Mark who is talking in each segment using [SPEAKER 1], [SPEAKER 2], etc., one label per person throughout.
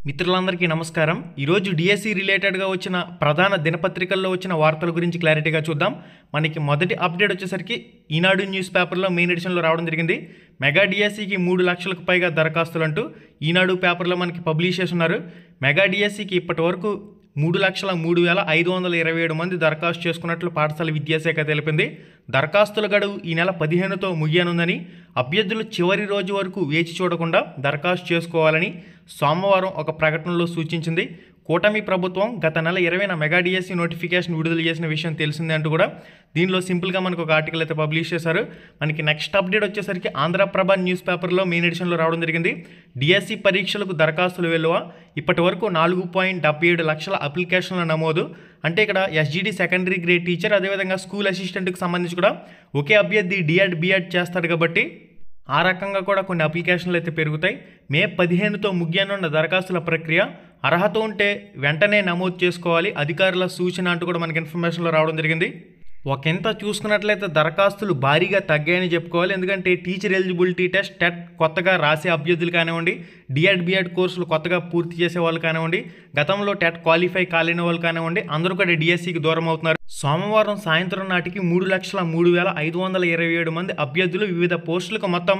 [SPEAKER 1] మిత్రులందరికీ నమస్కారం। ఈరోజు డిఎస్సి రిలేటెడ్గా వచ్చిన ప్రధాన దినపత్రికల్లో వచ్చిన వార్తల గురించి క్లారిటీగా చూద్దాం। మనకి మొదటి అప్డేట్ వచ్చేసరికి ఈనాడు న్యూస్ పేపర్లో మెయిన్ ఎడిషన్లో రావడం జరిగింది। మెగా డిఎస్సికి 3 లక్షలకు పైగా దరఖాస్తులు అంటూ ఈనాడు పేపర్లో మనకి పబ్లిష్ చేస్తున్నారు। మెగా డిఎస్సికి ఇప్పటి వరకు 3,03,527 మంది దరఖాస్తు చేసుకున్నట్లు పాఠశాల విద్యాశాఖ తెలిపింది। దరఖాస్తుల గడువు ఈ నెల 15తో ముగియనుందని, అభ్యర్థులు చివరి రోజు వరకు వేచి చూడకుండా దరఖాస్తు చేసుకోవాలని సోమవారం ఒక ప్రకటనలో సూచించింది। కూటమి ప్రభుత్వం గత నెల 20న మెగా డిఎస్సి నోటిఫికేషన్ విడుదల చేసిన విషయం తెలిసిందే అంటూ కూడా దీనిలో సింపుల్గా మనకు ఒక ఆర్టికల్ అయితే పబ్లిష్ చేశారు। మనకి నెక్స్ట్ అప్డేట్ వచ్చేసరికి ఆంధ్రప్రభ న్యూస్ పేపర్లో మెయిన్ ఎడిషన్లో రావడం జరిగింది। డిఎస్సి పరీక్షలకు దరఖాస్తులు వెలువ ఇప్పటి వరకు 4.77 లక్షల అప్లికేషన్ల నమోదు। అంటే ఇక్కడ ఎస్జిడి సెకండరీ గ్రేడ్ టీచర్ అదేవిధంగా స్కూల్ అసిస్టెంట్కి సంబంధించి కూడా ఒకే అభ్యర్థి డిఎడ్ బిఎడ్ చేస్తాడు కాబట్టి ఆ రకంగా కూడా కొన్ని అప్లికేషన్లు అయితే పెరుగుతాయి। మే 15తో ముగియనున్న దరఖాస్తుల ప్రక్రియ, అర్హత ఉంటే వెంటనే నమోదు చేసుకోవాలి, అధికారుల సూచన అంటూ కూడా మనకి ఇన్ఫర్మేషన్లో రావడం జరిగింది। ఒకంత చూసుకున్నట్లయితే దరఖాస్తులు భారీగా తగ్గాయని చెప్పుకోవాలి। ఎందుకంటే టీచర్ ఎలిజిబిలిటీ టెస్ట్ టెట్ కొత్తగా రాసే అభ్యర్థులు కానివ్వండి, డిఎడ్ బిఎడ్ కోర్సులు కొత్తగా పూర్తి చేసే వాళ్ళు కానివ్వండి, గతంలో టెట్ క్వాలిఫై కాలేని వాళ్ళు కానివ్వండి, అందరూ కూడా డిఎస్సికి దూరం అవుతున్నారు। సోమవారం సాయంత్రం నాటికి 3,03,527 మంది అభ్యర్థులు వివిధ పోస్టులకు మొత్తం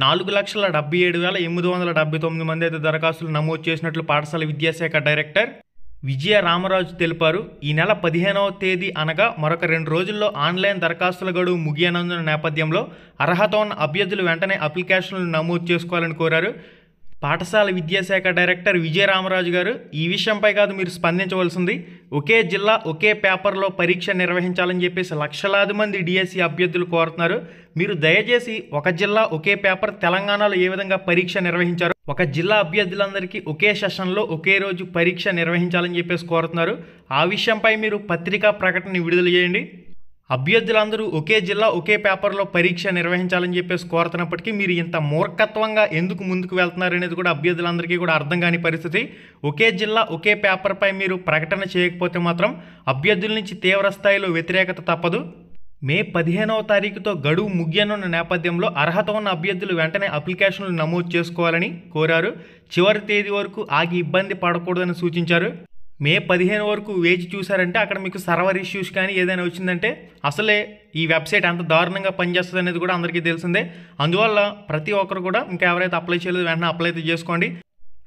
[SPEAKER 1] 4,77,879 మంది అయితే దరఖాస్తులు నమోదు చేసినట్లు పాఠశాల విద్యాశాఖ డైరెక్టర్ విజయ రామరాజు తెలిపారు। ఈ నెల 15వ తేదీ అనగా మరొక 2 రోజుల్లో ఆన్లైన్ దరఖాస్తుల గడువు ముగియనున్న నేపథ్యంలో అర్హత ఉన్న అభ్యర్థులు వెంటనే అప్లికేషన్లు నమోదు చేసుకోవాలని కోరారు। పాఠశాల విద్యాశాఖ డైరెక్టర్ విజయ రామరాజు గారు ఈ విషయంపై కాదు మీరు స్పందించవలసింది, ఒకే జిల్లా ఒకే పేపర్లో పరీక్ష నిర్వహించాలని చెప్పేసి లక్షలాది మంది డిఎస్సి అభ్యర్థులు కోరుతున్నారు। మీరు దయచేసి ఒక జిల్లా ఒకే పేపర్ తెలంగాణలో ఏ విధంగా పరీక్ష నిర్వహించారు, ఒక జిల్లా అభ్యర్థులందరికీ ఒకే సెషన్లో ఒకే రోజు పరీక్ష నిర్వహించాలని చెప్పేసి కోరుతున్నారు। ఆ విషయంపై మీరు పత్రికా ప్రకటన విడుదల చేయండి। అభ్యర్థులందరూ ఒకే జిల్లా ఒకే పేపర్లో పరీక్ష నిర్వహించాలని చెప్పేసి కోరుతున్నప్పటికీ మీరు ఇంత మూర్ఖత్వంగా ఎందుకు ముందుకు వెళ్తున్నారు అనేది కూడా అభ్యర్థులందరికీ కూడా అర్థం కాని పరిస్థితి। ఒకే జిల్లా ఒకే పేపర్పై మీరు ప్రకటన చేయకపోతే మాత్రం అభ్యర్థుల నుంచి తీవ్ర స్థాయిలో వ్యతిరేకత తప్పదు। మే 15వ తారీఖుతో గడువు ముగియనున్న నేపథ్యంలో అర్హత ఉన్న అభ్యర్థులు వెంటనే అప్లికేషన్లు నమోదు చేసుకోవాలని కోరారు। చివరి తేదీ వరకు ఆగి ఇబ్బంది పడకూడదని సూచించారు। మే 15 వరకు వేచి చూసారంటే అక్కడ మీకు సర్వర్ ఇష్యూస్ కానీ ఏదైనా వచ్చిందంటే అసలే ఈ వెబ్సైట్ అంత దారుణంగా పనిచేస్తుంది అనేది కూడా అందరికీ తెలిసిందే। అందువల్ల ప్రతి ఒక్కరు కూడా ఇంకా ఎవరైతే అప్లై చేయలేదు వెంటనే అప్లై అయితే చేసుకోండి।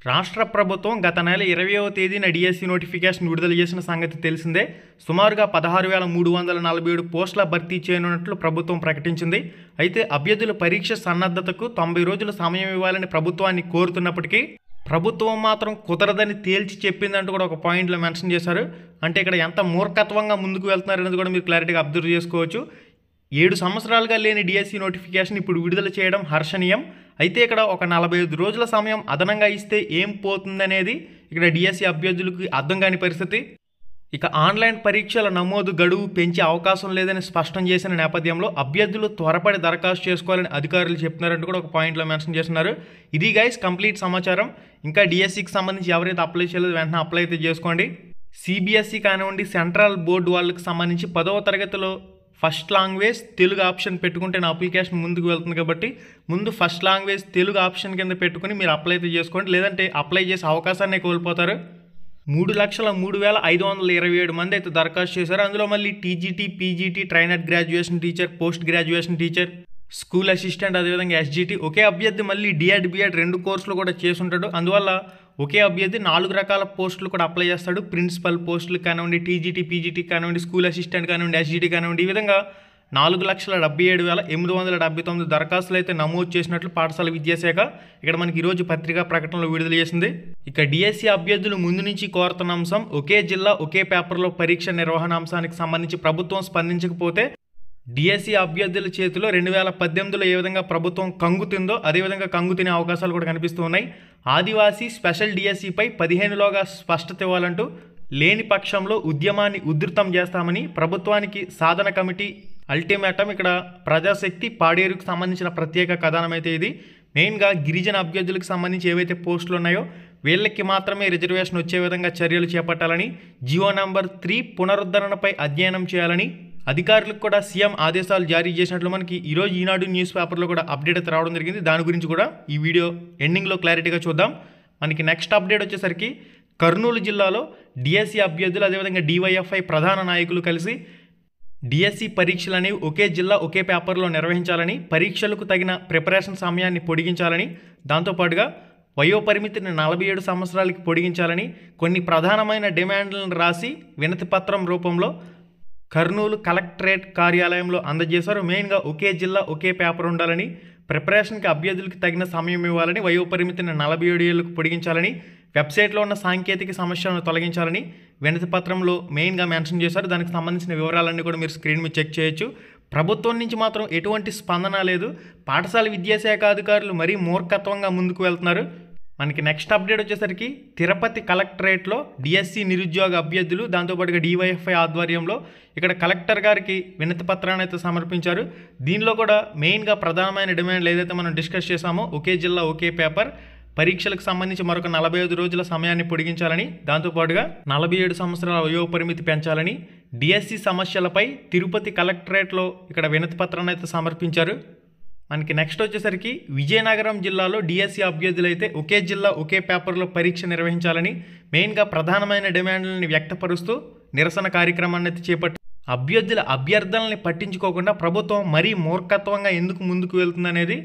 [SPEAKER 1] రాష్ట్ర ప్రభుత్వం గత నెల 20వ తేదీన డిఎస్సి నోటిఫికేషన్ విడుదల చేసిన సంగతి తెలిసిందే। సుమారుగా 16,347 పోస్టుల భర్తీ చేయనున్నట్లు ప్రభుత్వం ప్రకటించింది। అయితే అభ్యర్థుల పరీక్ష సన్నద్ధతకు 90 రోజుల సమయం ఇవ్వాలని ప్రభుత్వాన్ని కోరుతున్నప్పటికీ ప్రభుత్వం మాత్రం కుదరదని తేల్చి చెప్పిందంటూ కూడా ఒక పాయింట్లో మెన్షన్ చేశారు। అంటే ఇక్కడ ఎంత మూర్ఖత్వంగా ముందుకు వెళ్తున్నారు అనేది కూడా మీరు క్లారిటీగా అబ్జర్వ్ చేసుకోవచ్చు। 7 సంవత్సరాలుగా లేని డిఎస్సి నోటిఫికేషన్ ఇప్పుడు విడుదల చేయడం హర్షణీయం। అయితే ఇక్కడ ఒక 45 రోజుల సమయం అదనంగా ఇస్తే ఏం పోతుందనేది ఇక్కడ డిఎస్సి అభ్యర్థులకు అర్థం కాని పరిస్థితి। ఇక ఆన్లైన్ పరీక్షల నమోదు గడువు పెంచే అవకాశం లేదని స్పష్టం చేసిన నేపథ్యంలో అభ్యర్థులు త్వరపడి దరఖాస్తు చేసుకోవాలని అధికారులు చెప్తున్నారంటూ కూడా ఒక పాయింట్లో మెన్షన్ చేస్తున్నారు। ఇది గైస్ కంప్లీట్ సమాచారం। ఇంకా డిఎస్సికి సంబంధించి ఎవరైతే అప్లై చేయలేదు వెంటనే అప్లై అయితే చేసుకోండి। సిబిఎస్ఈ కానివ్వండి, సెంట్రల్ బోర్డు వాళ్ళకి సంబంధించి 10వ తరగతిలో ఫస్ట్ లాంగ్వేజ్ తెలుగు ఆప్షన్ పెట్టుకుంటే నా అప్లికేషన్ ముందుకు వెళ్తుంది కాబట్టి ముందు ఫస్ట్ లాంగ్వేజ్ తెలుగు ఆప్షన్ కింద పెట్టుకుని మీరు అప్లై అయితే చేసుకోండి, లేదంటే అప్లై చేసే అవకాశాన్ని కోల్పోతారు। 3,03,527 మంది అయితే దరఖాస్తు చేశారు। అందులో మళ్ళీ TGT, PGT, trainer graduation teacher, post graduation teacher, school assistant అదేవిధంగా ఎస్జిటి ఒకే అభ్యర్థి మళ్ళీ డిఎడ్ బిఎడ్ 2 కోర్సులు కూడా చేసి ఉంటాడు। అందువల్ల ఒకే అభ్యర్థి 4 రకాల పోస్టులు కూడా అప్లై చేస్తాడు। ప్రిన్సిపల్ పోస్టులు కానివ్వండి, టీజీటీ, పీజీటీ కానివ్వండి, స్కూల్ అసిస్టెంట్ కానివ్వండి, ఎస్జిటి కానివ్వండి, ఈ విధంగా 4,77,879 దరఖాస్తులు అయితే నమోదు చేసినట్లు పాఠశాల విద్యాశాఖ ఇక్కడ మనకి ఈరోజు పత్రికా ప్రకటనలో విడుదల చేసింది। ఇక డిఎస్సి అభ్యర్థులు ముందు నుంచి కోరుతున్న అంశం ఒకే జిల్లా ఒకే పేపర్లో పరీక్ష నిర్వహణ అంశానికి సంబంధించి ప్రభుత్వం స్పందించకపోతే డిఎస్సి అభ్యర్థుల చేతిలో 2018లో ఏ విధంగా ప్రభుత్వం కంగు తిందో అదేవిధంగా కంగు తినే అవకాశాలు కూడా కనిపిస్తూ ఉన్నాయి। ఆదివాసీ స్పెషల్ డిఎస్సిపై 15లోగా స్పష్టత ఇవ్వాలంటూ లేని పక్షంలో ఉద్యమాన్ని ఉధృతం చేస్తామని ప్రభుత్వానికి సాధన కమిటీ అల్టిమేటం ఇక్కడ ప్రజాశక్తి పాడేరుకు సంబంధించిన ప్రత్యేక కథనం అయితే ఇది। మెయిన్గా గిరిజన అభ్యర్థులకు సంబంధించి ఏవైతే పోస్టులు ఉన్నాయో వీళ్ళకి మాత్రమే రిజర్వేషన్ వచ్చే విధంగా చర్యలు చేపట్టాలని, జియో నంబర్ 3 పునరుద్ధరణపై అధ్యయనం చేయాలని అధికారులకు కూడా సీఎం ఆదేశాలు జారీ చేసినట్లు మనకి ఈరోజు ఈనాడు న్యూస్ పేపర్లో కూడా అప్డేట్ అయితే రావడం జరిగింది। దాని గురించి కూడా ఈ వీడియో ఎండింగ్లో క్లారిటీగా చూద్దాం। మనకి నెక్స్ట్ అప్డేట్ వచ్చేసరికి కర్నూలు జిల్లాలో డిఎస్సి అభ్యర్థులు అదేవిధంగా డివైఎఫ్ఐ ప్రధాన నాయకులు కలిసి డిఎస్సి పరీక్షలు అనేవి ఒకే జిల్లా ఒకే పేపర్లో నిర్వహించాలని, పరీక్షలకు తగిన ప్రిపరేషన్ సమయాన్ని పొడిగించాలని, దాంతోపాటుగా వయోపరిమితిని 47 సంవత్సరాలకి పొడిగించాలని కొన్ని ప్రధానమైన డిమాండ్లను రాసి వినతిపత్రం రూపంలో కర్నూలు కలెక్టరేట్ కార్యాలయంలో అందజేశారు. మెయిన్గా ఒకే జిల్లా ఒకే పేపర్ ఉండాలని, ప్రిపరేషన్కి అభ్యర్థులకు తగిన సమయం ఇవ్వాలని, వయోపరిమితిని 47 ఏళ్లకు పొడిగించాలని, వెబ్సైట్లో ఉన్న సాంకేతిక సమస్యలను తొలగించాలని వినతిపత్రంలో మెయిన్గా మెన్షన్ చేశారు. దానికి సంబంధించిన వివరాలన్నీ కూడా మీరు స్క్రీన్ మీద చెక్ చేయొచ్చు. ప్రభుత్వం నుంచి మాత్రం ఎటువంటి స్పందన లేదు. పాఠశాల విద్యాశాఖ అధికారులు మరీ మూర్ఖత్వంగా ముందుకు వెళ్తున్నారు. మనకి నెక్స్ట్ అప్డేట్ వచ్చేసరికి తిరుపతి కలెక్టరేట్లో డిఎస్సి నిరుద్యోగ అభ్యర్థులు దాంతోపాటుగా డివైఎఫ్ఐ ఆధ్వర్యంలో ఇక్కడ కలెక్టర్ గారికి వినతి పత్రాన్ని అయితే సమర్పించారు. దీనిలో కూడా మెయిన్గా ప్రధానమైన డిమాండ్లు ఏదైతే మనం డిస్కస్ చేసామో ఒకే జిల్లా ఒకే పేపర్, పరీక్షలకు సంబంధించి మరొక 45 రోజుల సమయాన్ని పొడిగించాలని, దాంతోపాటుగా 47 సంవత్సరాల వయోపరిమితి పెంచాలని, డిఎస్సి సమస్యలపై తిరుపతి కలెక్టరేట్లో ఇక్కడ వినతి పత్రాన్ని అయితే సమర్పించారు. మనకి నెక్స్ట్ వచ్చేసరికి విజయనగరం జిల్లాలో డిఎస్సి అభ్యర్థులు అయితే ఒకే జిల్లా ఒకే పేపర్లో పరీక్ష నిర్వహించాలని మెయిన్గా ప్రధానమైన డిమాండ్లని వ్యక్తపరుస్తూ నిరసన కార్యక్రమాన్ని అయితే చేపట్టారు. అభ్యర్థుల అభ్యర్థనల్ని పట్టించుకోకుండా ప్రభుత్వం మరీ మూర్ఖత్వంగా ఎందుకు ముందుకు వెళ్తుందనేది,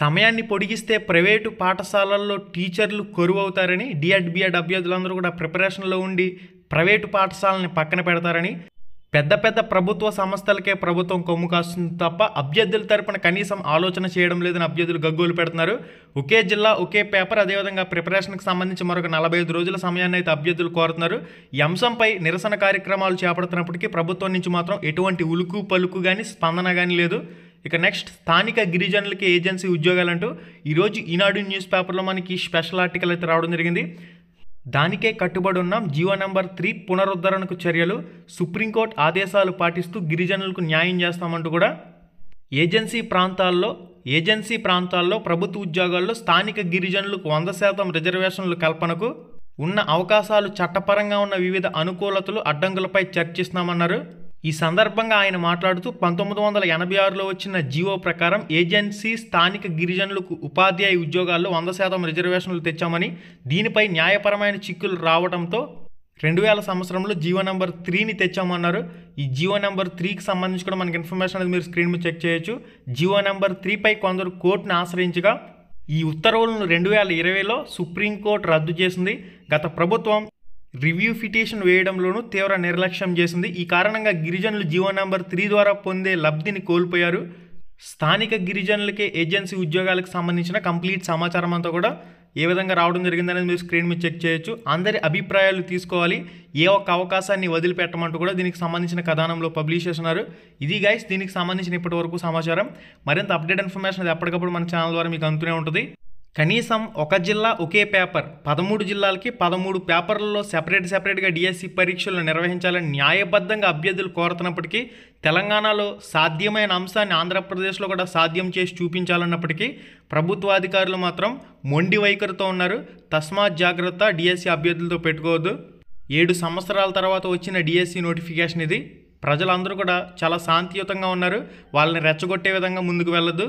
[SPEAKER 1] సమయాన్ని పొడిగిస్తే ప్రైవేటు పాఠశాలల్లో టీచర్లు కరువవుతారని, డిఎడ్ బిఎడ్ అభ్యర్థులందరూ కూడా ప్రిపరేషన్లో ఉండి ప్రైవేటు పాఠశాలని పక్కన పెడతారని, పెద్ద పెద్ద ప్రభుత్వ సంస్థలకే ప్రభుత్వం కొమ్ము కాస్తుంది తప్ప అభ్యర్థుల తరపున కనీసం ఆలోచన చేయడం లేదని అభ్యర్థులు గగ్గోలు పెడుతున్నారు. ఒకే జిల్లా ఒకే పేపర్ అదేవిధంగా ప్రిపరేషన్కి సంబంధించి మరొక 45 రోజుల సమయాన్ని అయితే అభ్యర్థులు కోరుతున్నారు. ఈ అంశంపై నిరసన కార్యక్రమాలు చేపడుతున్నప్పటికీ ప్రభుత్వం నుంచి మాత్రం ఎటువంటి ఉలుకు పలుకు కానీ స్పందన కానీ లేదు. ఇక నెక్స్ట్ స్థానిక గిరిజనులకి ఏజెన్సీ ఉద్యోగాలంటూ ఈరోజు ఈనాడు న్యూస్ పేపర్లో మనకి స్పెషల్ ఆర్టికల్ అయితే రావడం జరిగింది. దానికే కట్టుబడి ఉన్నాం, జీవో నెంబర్ 3 పునరుద్ధరణకు చర్యలు, సుప్రీంకోర్టు ఆదేశాలు పాటిస్తూ గిరిజనులకు న్యాయం చేస్తామంటూ కూడా ఏజెన్సీ ప్రాంతాల్లో ప్రభుత్వ ఉద్యోగాల్లో స్థానిక గిరిజనులకు 100% రిజర్వేషన్లు కల్పనకు ఉన్న అవకాశాలు, చట్టపరంగా ఉన్న వివిధ అనుకూలతలు, అడ్డంకులపై చర్చిస్తున్నామన్నారు. ఈ సందర్భంగా ఆయన మాట్లాడుతూ 1986లో వచ్చిన జీవో ప్రకారం ఏజెన్సీ స్థానిక గిరిజనులకు ఉపాధ్యాయ ఉద్యోగాల్లో 100% రిజర్వేషన్లు తెచ్చామని, దీనిపై న్యాయపరమైన చిక్కులు రావడంతో 2000 సంవత్సరంలో జీవో నెంబర్ 3ని తెచ్చామన్నారు. ఈ జీవో నెంబర్ 3కి సంబంధించి కూడా మనకి ఇన్ఫర్మేషన్ అనేది మీరు స్క్రీన్ మీద చెక్ చేయొచ్చు. జీవో నెంబర్ 3పై కొందరు కోర్టును ఆశ్రయించగా ఈ ఉత్తర్వులను 2020లో సుప్రీంకోర్టు రద్దు చేసింది. గత ప్రభుత్వం రివ్యూ పిటిషన్ వేయడంలోనూ తీవ్ర నిర్లక్ష్యం చేసింది. ఈ కారణంగా గిరిజనులు జీవో నెంబర్ 3 ద్వారా పొందే లబ్ధిని కోల్పోయారు. స్థానిక గిరిజనులకే ఏజెన్సీ ఉద్యోగాలకు సంబంధించిన కంప్లీట్ సమాచారం అంతా కూడా ఏ విధంగా రావడం జరిగిందనేది మీరు స్క్రీన్ మీద చెక్ చేయొచ్చు. అందరి అభిప్రాయాలు తీసుకోవాలి, ఏ ఒక్క అవకాశాన్ని వదిలిపెట్టమంటూ కూడా దీనికి సంబంధించిన కథనంలో పబ్లిష్ చేస్తున్నారు. ఇది గైస్ దీనికి సంబంధించిన ఇప్పటి వరకు సమాచారం. మరింత అప్డేట్ ఇన్ఫర్మేషన్ అది ఎప్పటికప్పుడు మన ఛానల్ ద్వారా మీకు అందుతూనే ఉంటుంది. కనీసం ఒక జిల్లా ఒకే పేపర్, 13 జిల్లాలకి 13 పేపర్లలో సెపరేట్గా డిఎస్సి పరీక్షలు నిర్వహించాలని న్యాయబద్ధంగా అభ్యర్థులు కోరుతున్నప్పటికీ, తెలంగాణలో సాధ్యమైన అంశాన్ని ఆంధ్రప్రదేశ్లో కూడా సాధ్యం చేసి చూపించాలన్నప్పటికీ ప్రభుత్వాధికారులు మాత్రం మొండి వైఖరితో ఉన్నారు. తస్మాత్ జాగ్రత్త, డిఎస్సి అభ్యర్థులతో పెట్టుకోవద్దు. 7 సంవత్సరాల తర్వాత వచ్చిన డిఎస్సి నోటిఫికేషన్ ఇది. ప్రజలందరూ కూడా చాలా శాంతియుతంగా ఉన్నారు. వాళ్ళని రెచ్చగొట్టే విధంగా ముందుకు వెళ్ళొద్దు.